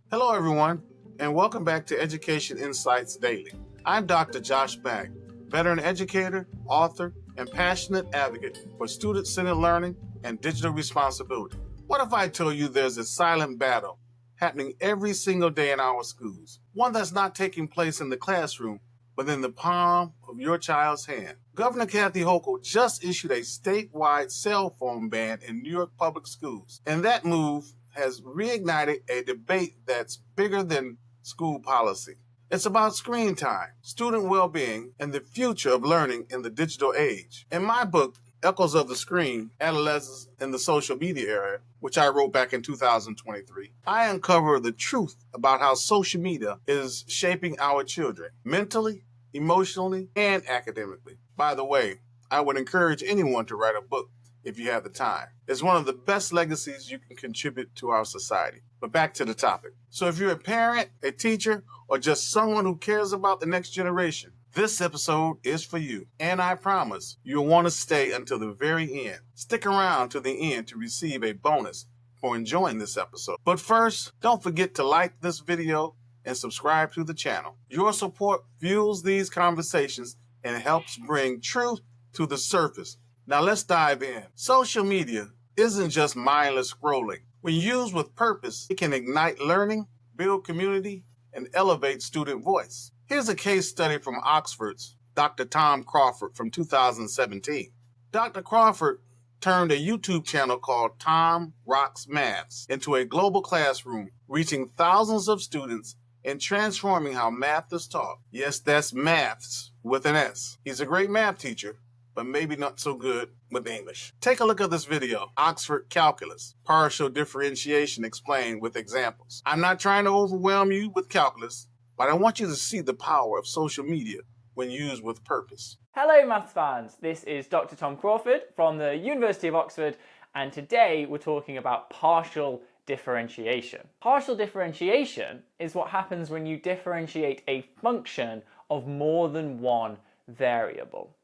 Hello, everyone, and welcome back to Education Insights Daily. I'm Dr. Josh Mack, veteran educator, author, and passionate advocate for student-centered learning and digital responsibility. What if I told you there's a silent battle happening every single day in our schools? One that's not taking place in the classroom, but in the palm of your child's hand. Governor Kathy Hochul just issued a statewide cell phone ban in New York public schools, and that move has reignited a debate that's bigger than school policy. It's about screen time, student well-being, and the future of learning in the digital age. In my book, Echoes of the Screen, Adolescence in the Social Media Era, which I wrote back in 2023, I uncover the truth about how social media is shaping our children mentally, emotionally, and academically. By the way, I would encourage anyone to write a book if you have the time. It's one of the best legacies you can contribute to our society. But back to the topic. So if you're a parent, a teacher, or just someone who cares about the next generation, this episode is for you. And I promise you'll want to stay until the very end. Stick around to the end to receive a bonus for enjoying this episode. But first, don't forget to like this video and subscribe to the channel. Your support fuels these conversations and helps bring truth to the surface. Now let's dive in. Social media isn't just mindless scrolling. When used with purpose, it can ignite learning, build community, and elevate student voice. Here's a case study from Oxford's Dr. Tom Crawford from 2017. Dr. Crawford turned a YouTube channel called Tom Rocks Maths into a global classroom, reaching thousands of students and transforming how math is taught. Yes, that's maths with an S. He's a great math teacher, but maybe not so good with English. Take a look at this video, Oxford Calculus, partial differentiation explained with examples. I'm not trying to overwhelm you with calculus, but I want you to see the power of social media when used with purpose. Hello maths fans, this is Dr. Tom Crawford from the University of Oxford, and today we're talking about partial differentiation. Partial differentiation is what happens when you differentiate a function of more than one variable.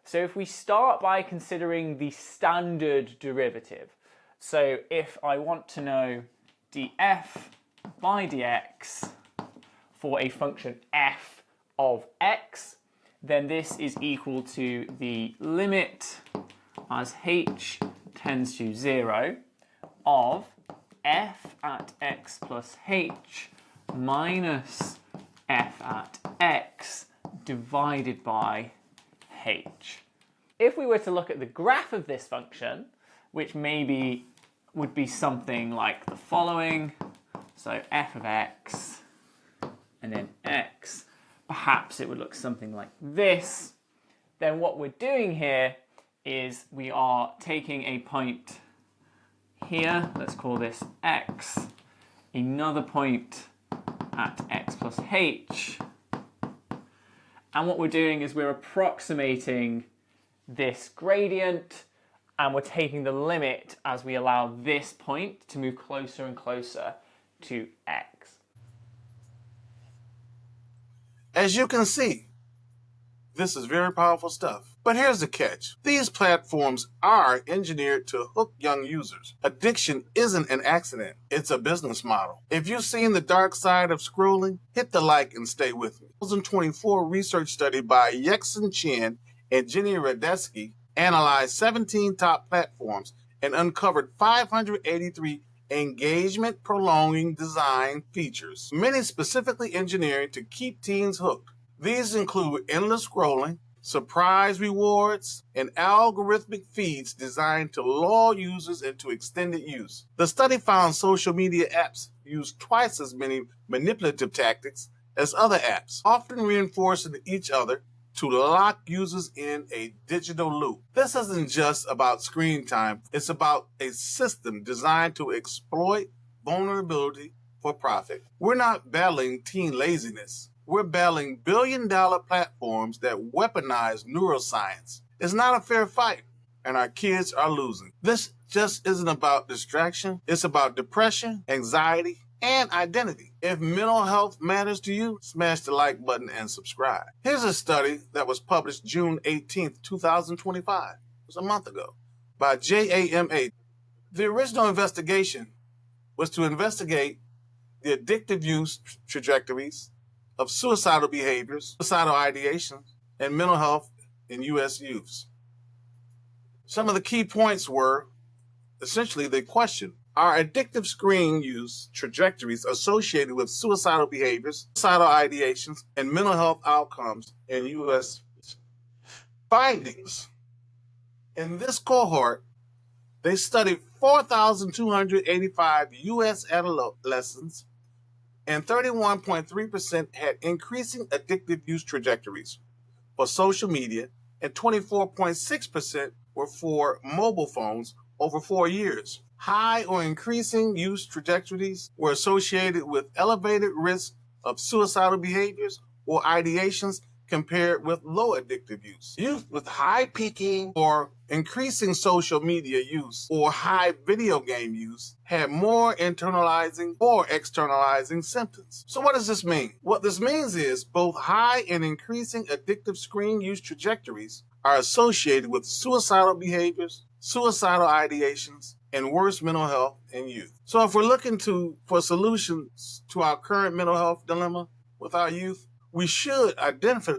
So if we start by considering the standard derivative, so if I want to know df by dx for a function f of x, then this is equal to the limit as h tends to 0 of f at x plus h minus f at x divided by h. If we were to look at the graph of this function, which maybe would be something like the following, so f of x and then x, perhaps it would look something like this, then what we're doing here is we are taking a point here, let's call this x, another point at x plus h, and what we're doing is we're approximating this gradient and we're taking the limit as we allow this point to move closer and closer to x. As you can see, this is very powerful stuff. But here's the catch. These platforms are engineered to hook young users. Addiction isn't an accident. It's a business model. If you've seen the dark side of scrolling, hit the like and stay with me. A 2024 research study by Yexin Chen and Jenny Radetsky analyzed 17 top platforms and uncovered 583 engagement-prolonging design features, many specifically engineered to keep teens hooked. These include endless scrolling, surprise rewards, and algorithmic feeds designed to lull users into extended use. The study found social media apps use twice as many manipulative tactics as other apps, often reinforcing each other to lock users in a digital loop. This isn't just about screen time, it's about a system designed to exploit vulnerability for profit. We're not battling teen laziness. We're battling billion-dollar platforms that weaponize neuroscience. It's not a fair fight, and our kids are losing. This just isn't about distraction. It's about depression, anxiety, and identity. If mental health matters to you, smash the like button and subscribe. Here's a study that was published June 18th, 2025. It was a month ago, by JAMA. The original investigation was to investigate the addictive use trajectories of suicidal behaviors, suicidal ideations, and mental health in U.S. youths. Some of the key points were essentially the question: are addictive screen use trajectories associated with suicidal behaviors, suicidal ideations, and mental health outcomes in U.S. findings? In this cohort, they studied 4,285 U.S. adolescents, and 31.3% had increasing addictive use trajectories for social media, and 24.6% were for mobile phones over 4 years. High or increasing use trajectories were associated with elevated risk of suicidal behaviors or ideations compared with low addictive use. Youth with high peaking or increasing social media use or high video game use had more internalizing or externalizing symptoms. So what does this mean? What this means is both high and increasing addictive screen use trajectories are associated with suicidal behaviors, suicidal ideations, and worse mental health in youth. So if we're looking for solutions to our current mental health dilemma with our youth, we should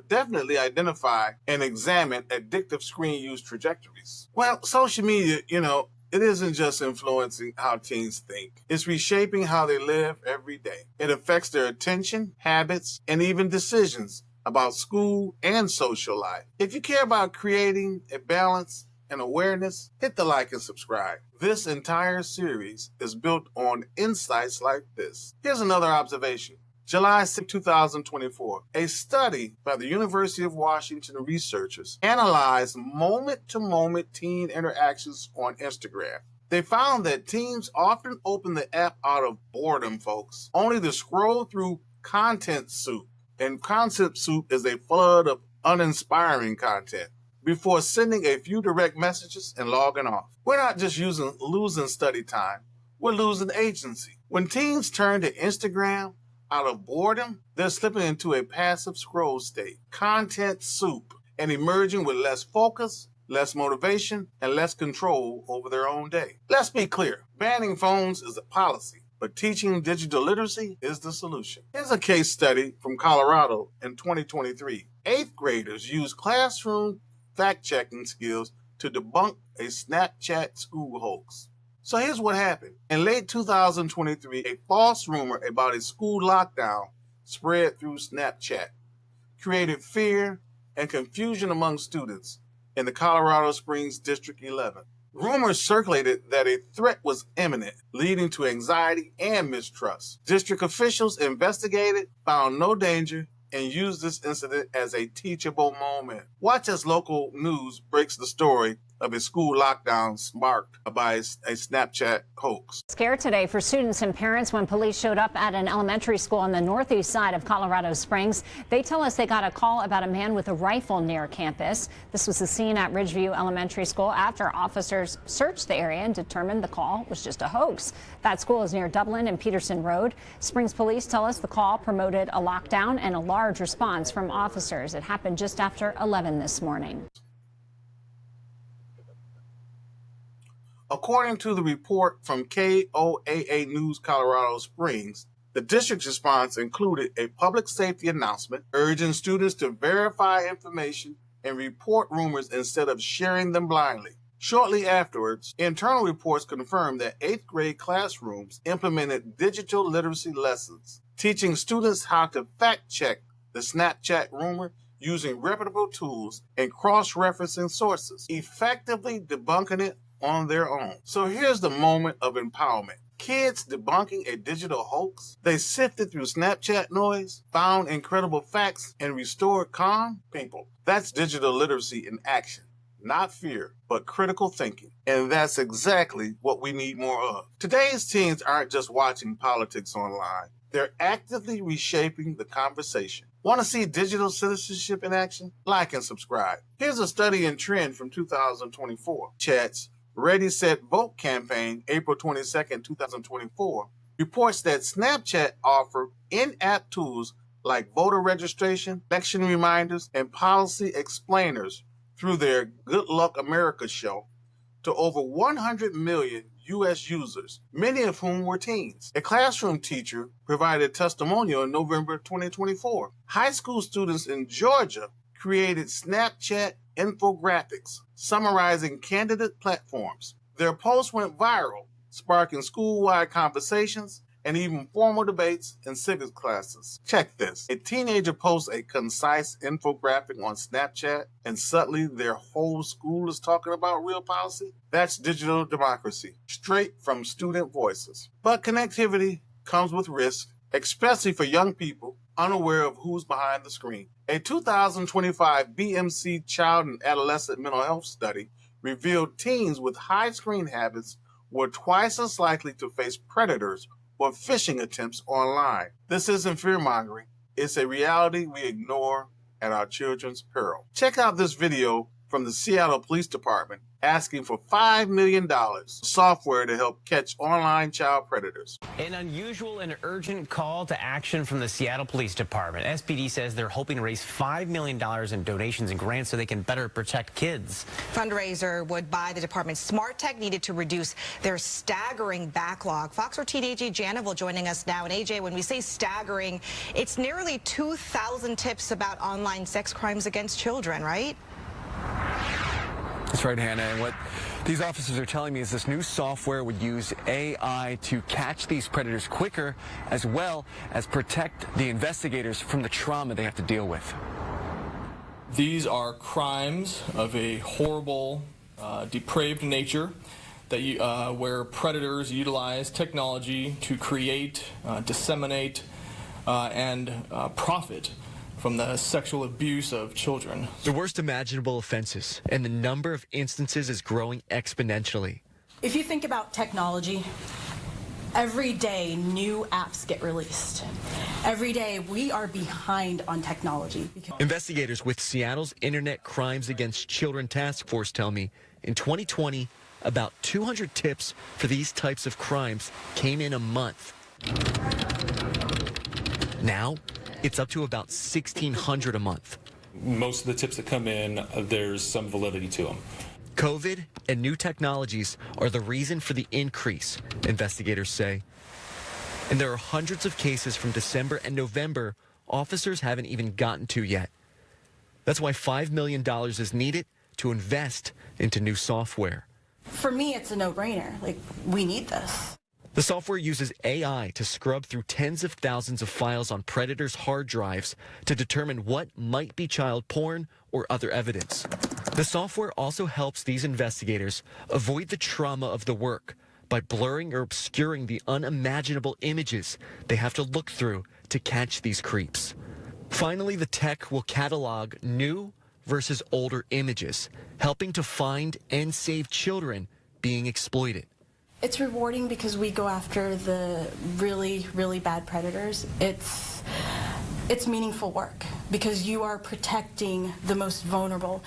definitely identify and examine addictive screen use trajectories. Well, social media, it isn't just influencing how teens think. It's reshaping how they live every day. It affects their attention, habits, and even decisions about school and social life. If you care about creating a balance and awareness, hit the like and subscribe. This entire series is built on insights like this. Here's another observation. July 6, 2024, a study by the University of Washington researchers analyzed moment-to-moment teen interactions on Instagram. They found that teens often open the app out of boredom, folks, only to scroll through content soup. And content soup is a flood of uninspiring content before sending a few direct messages and logging off. We're not just losing study time, we're losing agency. When teens turn to Instagram out of boredom, they're slipping into a passive scroll state, content soup, and emerging with less focus, less motivation, and less control over their own day. Let's be clear, banning phones is a policy, but teaching digital literacy is the solution. Here's a case study from Colorado in 2023. 8th graders used classroom fact-checking skills to debunk a Snapchat school hoax. So here's what happened. In late 2023, a false rumor about a school lockdown spread through Snapchat, created fear and confusion among students in the Colorado Springs District 11. Rumors circulated that a threat was imminent, leading to anxiety and mistrust. District officials investigated, found no danger, and used this incident as a teachable moment. Watch as local news breaks the story of a school lockdown sparked by a Snapchat hoax. Scare today for students and parents when police showed up at an elementary school on the northeast side of Colorado Springs. They tell us they got a call about a man with a rifle near campus. This was the scene at Ridgeview Elementary School after officers searched the area and determined the call was just a hoax. That school is near Dublin and Peterson Road. Springs police tell us the call promoted a lockdown and a large response from officers. It happened just after 11 this morning. According to the report from KOAA News Colorado Springs, the district's response included a public safety announcement urging students to verify information and report rumors instead of sharing them blindly. Shortly afterwards, internal reports confirmed that 8th grade classrooms implemented digital literacy lessons, teaching students how to fact-check the Snapchat rumor using reputable tools and cross-referencing sources, effectively debunking it on their own. So here's the moment of empowerment. Kids debunking a digital hoax. They sifted through Snapchat noise, found incredible facts, and restored calm. People, that's digital literacy in action. Not fear, but critical thinking. And that's exactly what we need more of. Today's teens aren't just watching politics online. They're actively reshaping the conversation. Want to see digital citizenship in action? Like and subscribe. Here's a study and trend from 2024. Chat's Ready, Set, Vote campaign, April 22nd, 2024, reports that Snapchat offered in-app tools like voter registration, election reminders, and policy explainers through their Good Luck America show to over 100 million U.S. users, many of whom were teens. A classroom teacher provided testimonial in November 2024. High school students in Georgia created Snapchat infographics summarizing candidate platforms. Their posts went viral, sparking school-wide conversations and even formal debates in civics classes. Check this. A teenager posts a concise infographic on Snapchat and suddenly their whole school is talking about real policy? That's digital democracy, straight from student voices. But connectivity comes with risk, especially for young people unaware of who's behind the screen. A 2025 BMC Child and Adolescent Mental Health Study revealed teens with high screen habits were twice as likely to face predators or phishing attempts online. This isn't fear-mongering. It's a reality we ignore at our children's peril. Check out this video from the Seattle Police Department asking for $5 million software to help catch online child predators. An unusual and urgent call to action from the Seattle Police Department. SPD says they're hoping to raise $5 million in donations and grants so they can better protect kids. Fundraiser would buy the department's smart tech needed to reduce their staggering backlog. Fox 14 AJ Janival joining us now. And AJ, when we say staggering, it's nearly 2,000 tips about online sex crimes against children, right? That's right, Hannah. And what these officers are telling me is this new software would use AI to catch these predators quicker, as well as protect the investigators from the trauma they have to deal with. These are crimes of a horrible, depraved nature that where predators utilize technology to create, disseminate, and profit from the sexual abuse of children. The worst imaginable offenses, and the number of instances is growing exponentially. If you think about technology, every day new apps get released. Every day we are behind on technology. Investigators with Seattle's Internet Crimes Against Children Task Force tell me in 2020, about 200 tips for these types of crimes came in a month. Now, it's up to about 1,600 a month. Most of the tips that come in, there's some validity to them. COVID and new technologies are the reason for the increase, investigators say. And there are hundreds of cases from December and November officers haven't even gotten to yet. That's why $5 million is needed to invest into new software. For me, it's a no-brainer. Like, we need this. The software uses AI to scrub through tens of thousands of files on predators' hard drives to determine what might be child porn or other evidence. The software also helps these investigators avoid the trauma of the work by blurring or obscuring the unimaginable images they have to look through to catch these creeps. Finally, the tech will catalog new versus older images, helping to find and save children being exploited. It's rewarding because we go after the really, really bad predators. It's meaningful work because you are protecting the most vulnerable.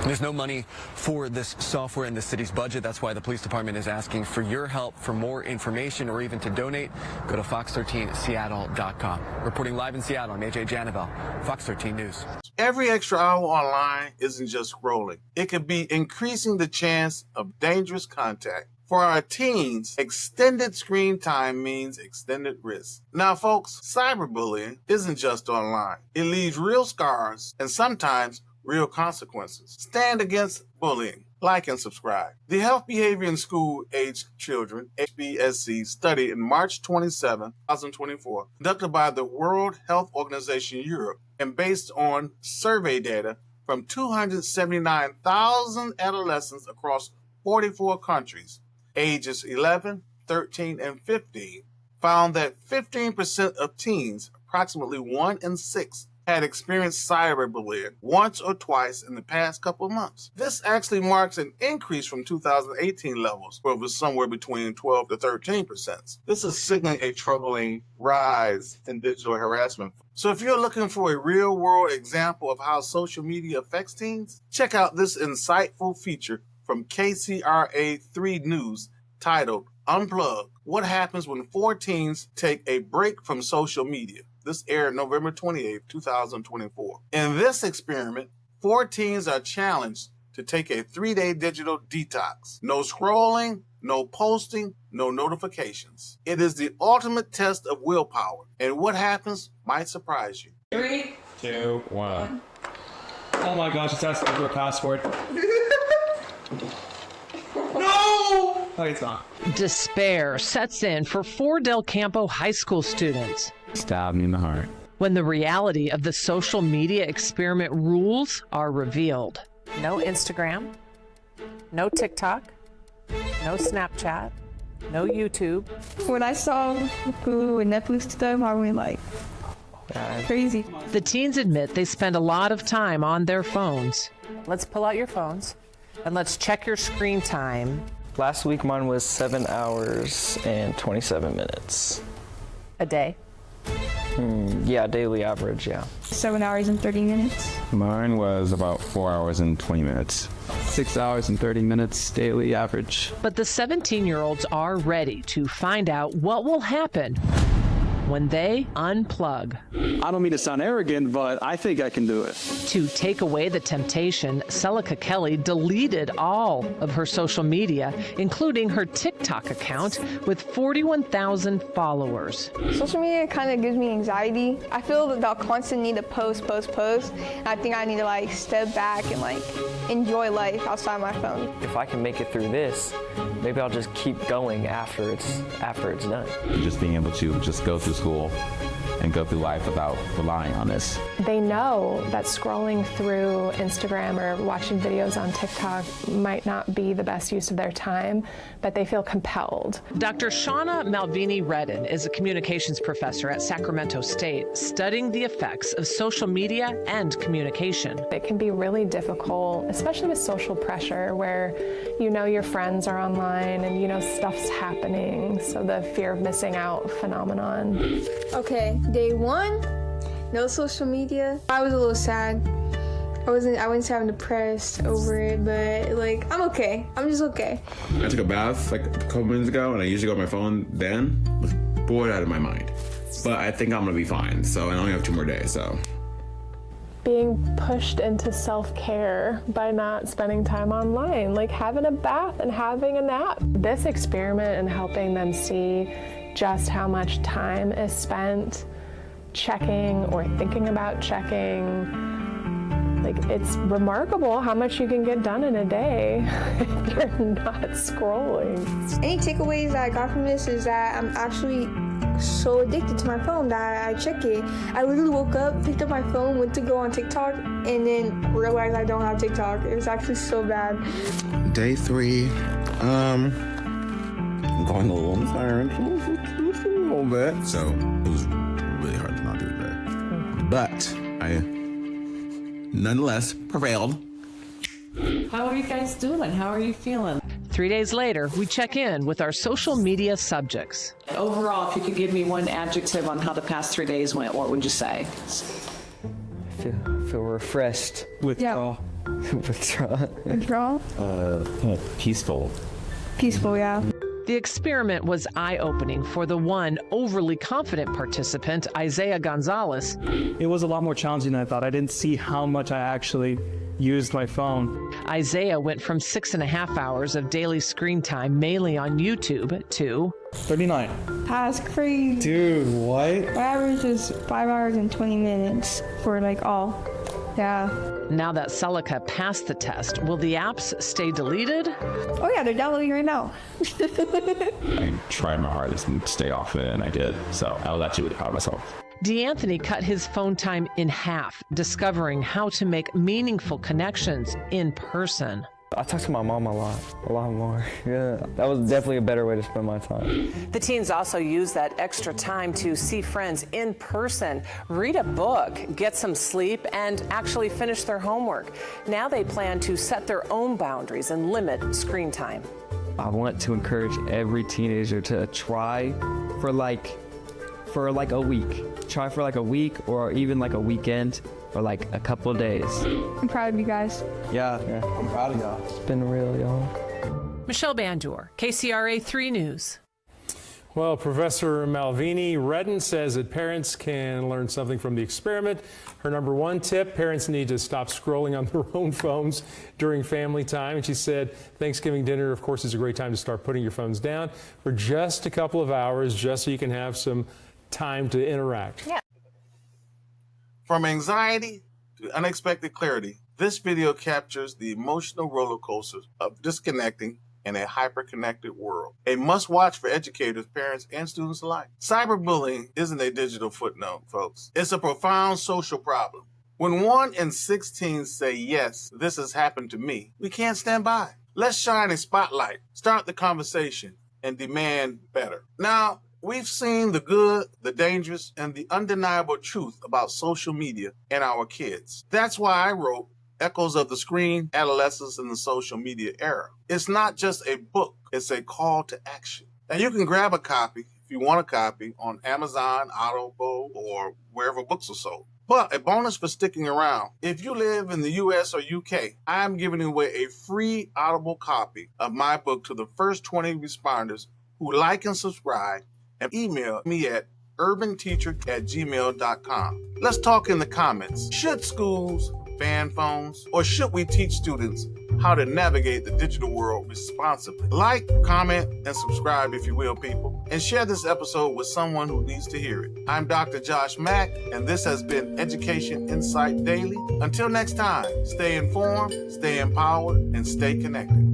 There's no money for this software in the city's budget. That's why the police department is asking for your help. For more information or even to donate, go to fox13seattle.com. Reporting live in Seattle, I'm AJ Janival, Fox 13 News. Every extra hour online isn't just scrolling. It could be increasing the chance of dangerous contact. For our teens, extended screen time means extended risk. Now, folks, cyberbullying isn't just online. It leaves real scars and sometimes real consequences. Stand against bullying. Like and subscribe. The Health Behavior in School-Aged Children, HBSC, study in March 27, 2024, conducted by the World Health Organization Europe and based on survey data from 279,000 adolescents across 44 countries, ages 11, 13, and 15, found that 15% of teens, approximately 1 in 6, had experienced cyberbullying once or twice in the past couple of months. This actually marks an increase from 2018 levels, where it was somewhere between 12 to 13%. This is signaling a troubling rise in digital harassment. So if you're looking for a real-world example of how social media affects teens, check out this insightful feature from KCRA 3 News titled Unplug: What Happens When 4 Teens Take a Break from Social Media. This aired November 28, 2024. In this experiment, 4 teens are challenged to take a 3-day digital detox. No scrolling, no posting, no notifications. It is the ultimate test of willpower, and what happens might surprise you. 3, 2, 1. Oh my gosh, it's asking for a password. No! Oh, it's not. Despair sets in for 4 Del Campo high school students. Stabbed me in the heart. When the reality of the social media experiment rules are revealed. No Instagram, no TikTok, no Snapchat, no YouTube. When I saw Hulu and Netflix stuff, I went like, crazy. The teens admit they spend a lot of time on their phones. Let's pull out your phones and let's check your screen time. Last week mine was 7 hours and 27 minutes. A day? Yeah, daily average, yeah. 7 hours and 30 minutes. Mine was about 4 hours and 20 minutes. 6 hours and 30 minutes daily average. But the 17-year-olds are ready to find out what will happen when they unplug. I don't mean to sound arrogant, but I think I can do it. To take away the temptation, Celica Kelly deleted all of her social media, including her TikTok account with 41,000 followers. Social media kind of gives me anxiety. I feel the constant need to post. And I think I need to like step back and like enjoy life outside my phone. If I can make it through this, maybe I'll just keep going after it's done. Just being able to just go through school and go through life without relying on this. They know that scrolling through Instagram or watching videos on TikTok might not be the best use of their time, but they feel compelled. Dr. Shauna Malvini-Redden is a communications professor at Sacramento State, studying the effects of social media and communication. It can be really difficult, especially with social pressure, where you know your friends are online and you know stuff's happening, so the fear of missing out phenomenon. Okay, day 1, no social media. I was a little sad. I wouldn't say I'm depressed over it, but like I'm okay. I'm just okay. I took a bath like a couple minutes ago, and I usually go on my phone then. I was bored out of my mind. But I think I'm gonna be fine, so I only have 2 more days, so. Being pushed into self-care by not spending time online, like having a bath and having a nap. This experiment and helping them see just how much time is spent checking or thinking about checking. Like, it's remarkable how much you can get done in a day if you're not scrolling. Any takeaways that I got from this is that I'm actually so addicted to my phone that I check it. I literally woke up, picked up my phone, went to go on TikTok, and then realized I don't have TikTok. It was actually so bad. Day 3, I'm going a little tired, a little bit. So it was really hard to not do that. But I nonetheless prevailed. How are you guys doing? How are you feeling? 3 days later, we check in with our social media subjects. Overall, if you could give me one adjective on how the past 3 days went, what would you say? Feel refreshed. Withdraw. Withdraw? Peaceful. Peaceful, yeah. The experiment was eye-opening for the one overly confident participant, Isaiah Gonzalez. It was a lot more challenging than I thought. I didn't see how much I actually used my phone. Isaiah went from 6.5 hours of daily screen time mainly on YouTube to 39. That's crazy. Dude, what? My average is 5 hours and 20 minutes for like all. Yeah. Now that Celica passed the test, will the apps stay deleted? Oh yeah, they're downloading right now. I tried my hardest to stay off it, and I did. So I was actually really proud of myself. DeAnthony cut his phone time in half, discovering how to make meaningful connections in person. I talk to my mom a lot more. Yeah, that was definitely a better way to spend my time. The teens also use that extra time to see friends in person, read a book, get some sleep, and actually finish their homework. Now they plan to set their own boundaries and limit screen time. I want to encourage every teenager to try for like a week. Try for like a week or even like a weekend or like a couple of days. I'm proud of you guys. Yeah, I'm proud of y'all. It's been real, y'all. Michelle Bandor, KCRA 3 News. Well, Professor Malvini Redden says that parents can learn something from the experiment. Her number one tip, parents need to stop scrolling on their own phones during family time. And she said Thanksgiving dinner, of course, is a great time to start putting your phones down for just a couple of hours, just so you can have some time to interact. Yeah. From anxiety to unexpected clarity, this video captures the emotional roller coaster of disconnecting in a hyper-connected world. A must-watch for educators, parents, and students alike. Cyberbullying isn't a digital footnote, folks. It's a profound social problem. When 1 in 16 say, yes, this has happened to me, we can't stand by. Let's shine a spotlight, start the conversation, and demand better. Now, we've seen the good, the dangerous, and the undeniable truth about social media and our kids. That's why I wrote Echoes of the Screen, Adolescence in the Social Media Era. It's not just a book, it's a call to action. And you can grab a copy, if you want a copy, on Amazon, Audible, or wherever books are sold. But a bonus for sticking around, if you live in the US or UK, I'm giving away a free Audible copy of my book to the first 20 responders who like and subscribe and email me at urbanteacher@gmail.com. Let's talk in the comments. Should schools ban phones, or should we teach students how to navigate the digital world responsibly? Like, comment, and subscribe if you will, people, and share this episode with someone who needs to hear it. I'm Dr. Josh Mack, and this has been Education Insight Daily. Until next time, stay informed, stay empowered, and stay connected.